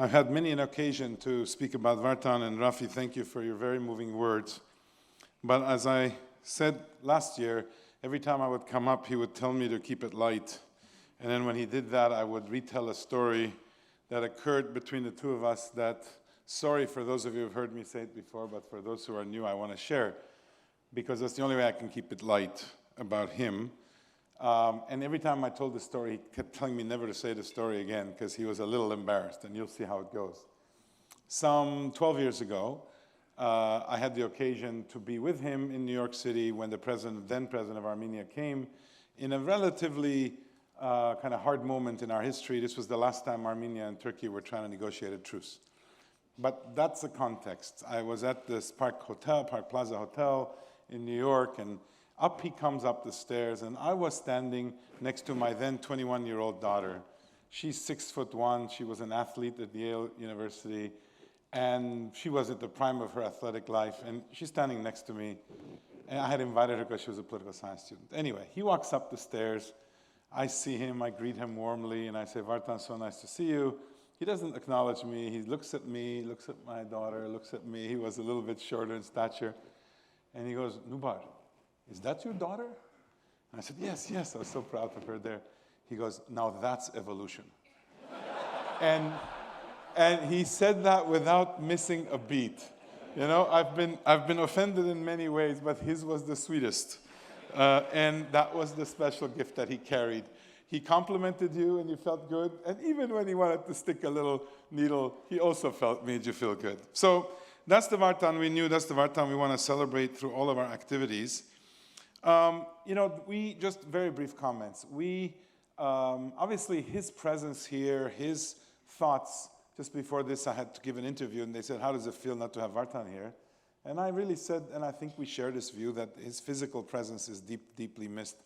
I've had many an occasion to speak about Vartan, and Rafi, thank you for your very moving words. But as I said last year, every time I would come up, he would tell me to keep it light. And then when he did that, I would retell a story that occurred between the two of us that, sorry for those of you who've heard me say it before, but for those who are new, I want to share, because that's the only way I can keep it light about him. And every time I told the story, he kept telling me never to say the story again because he was a little embarrassed, and you'll see how it goes. Some 12 years ago, I had the occasion to be with him in New York City when the then president of Armenia came in a relatively kind of hard moment in our history. This was the last time Armenia and Turkey were trying to negotiate a truce. But that's the context. I was at this Park Plaza Hotel in New York, and up he comes up the stairs, and I was standing next to my then 21-year-old daughter. She's 6'1". She was an athlete at Yale University, and she was at the prime of her athletic life, and she's standing next to me. And I had invited her because she was a political science student. Anyway, he walks up the stairs. I see him, I greet him warmly, and I say, Vartan, so nice to see you. He doesn't acknowledge me. He looks at me, looks at my daughter, looks at me. He was a little bit shorter in stature. And he goes, Noubar, is that your daughter? And I said, yes, yes. I was so proud of her there. He goes, now that's evolution. and he said that without missing a beat. You know, I've been offended in many ways, but his was the sweetest. And that was the special gift that he carried. He complimented you and you felt good. And even when he wanted to stick a little needle, he also made you feel good. So that's the Vartan we knew. That's the Vartan we want to celebrate through all of our activities. You know, just very brief comments. Obviously his presence here, his thoughts, just before this I had to give an interview and they said, how does it feel not to have Vartan here? And I really said, and I think we share this view, that his physical presence is deeply missed.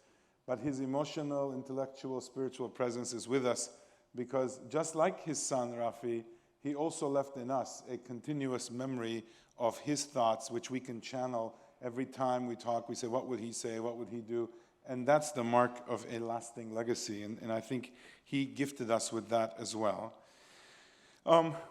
But his emotional, intellectual, spiritual presence is with us because just like his son, Rafi, he also left in us a continuous memory of his thoughts, which we can channel every time we talk. We say, what would he say? What would he do? And that's the mark of a lasting legacy. And I think he gifted us with that as well.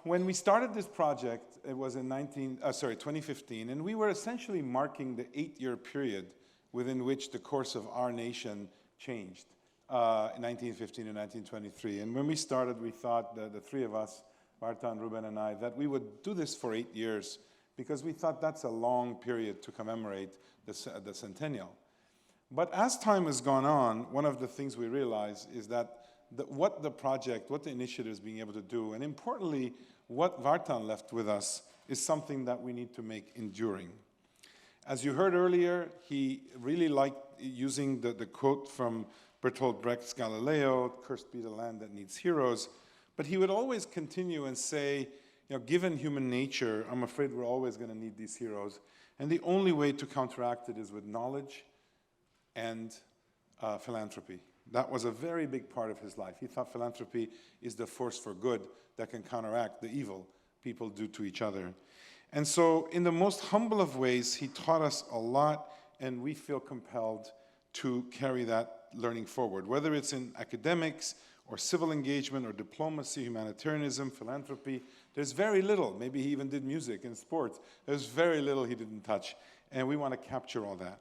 When we started this project, it was in 2015, and we were essentially marking the 8-year period within which the course of our nation changed in 1915 and 1923. And when we started, we thought, the three of us, Vartan, Ruben, and I, that we would do this for 8 years because we thought that's a long period to commemorate the centennial. But as time has gone on, one of the things we realize is that what the initiative is being able to do, and importantly, what Vartan left with us, is something that we need to make enduring. As you heard earlier, he really liked using the quote from Bertolt Brecht's Galileo, "Cursed be the land that needs heroes," but he would always continue and say, you know, given human nature, I'm afraid we're always going to need these heroes, and the only way to counteract it is with knowledge and philanthropy. That was a very big part of his life. He thought philanthropy is the force for good that can counteract the evil people do to each other. And so in the most humble of ways, he taught us a lot, and we feel compelled to carry that learning forward. Whether it's in academics or civil engagement or diplomacy, humanitarianism, philanthropy, there's very little. Maybe he even did music and sports. There's very little he didn't touch, and we want to capture all that.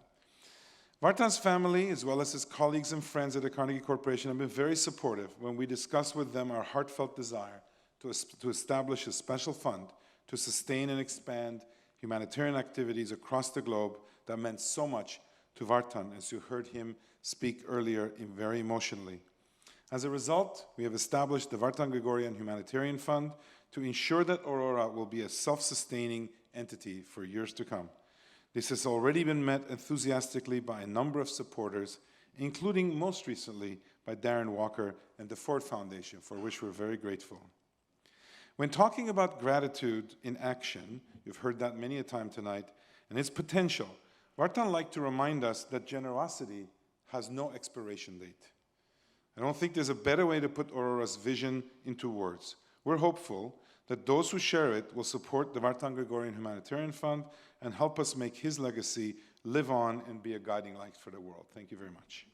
Vartan's family, as well as his colleagues and friends at the Carnegie Corporation, have been very supportive when we discuss with them our heartfelt desire to establish a special fund to sustain and expand humanitarian activities across the globe that meant so much to Vartan, as you heard him speak earlier very emotionally. As a result, we have established the Vartan Gregorian Humanitarian Fund to ensure that Aurora will be a self-sustaining entity for years to come. This has already been met enthusiastically by a number of supporters, including most recently by Darren Walker and the Ford Foundation, for which we're very grateful. When talking about gratitude in action, you've heard that many a time tonight, and its potential, Vartan liked to remind us that generosity has no expiration date. I don't think there's a better way to put Aurora's vision into words. We're hopeful that those who share it will support the Vartan Gregorian Humanitarian Fund and help us make his legacy live on and be a guiding light for the world. Thank you very much.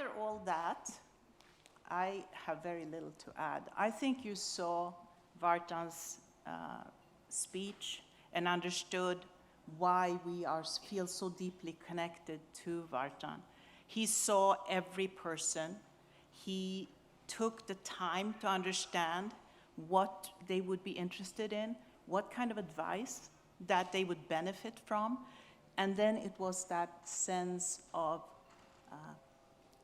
after all that, I have very little to add. I think you saw Vartan's speech and understood why we feel so deeply connected to Vartan. He saw every person. He took the time to understand what they would be interested in, what kind of advice that they would benefit from. And then it was that sense of,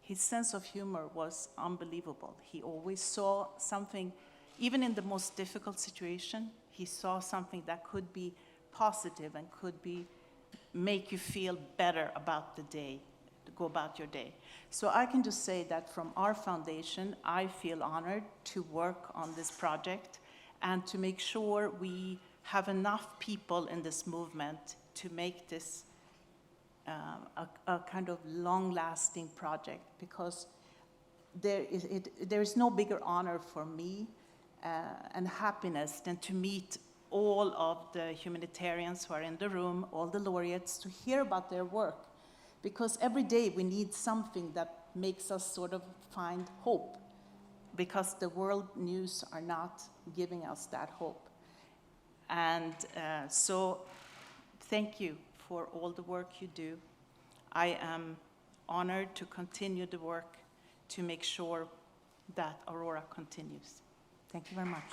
his sense of humor was unbelievable. He always saw something, even in the most difficult situation, he saw something that could be positive and could make you feel better about the day, to go about your day. So I can just say that from our foundation, I feel honored to work on this project and to make sure we have enough people in this movement to make this a kind of long-lasting project, because there is no bigger honor for me and happiness than to meet all of the humanitarians who are in the room, all the laureates, to hear about their work. Because every day we need something that makes us sort of find hope, because the world news are not giving us that hope. And so thank you for all the work you do. I am honored to continue the work to make sure that Aurora continues. Thank you very much.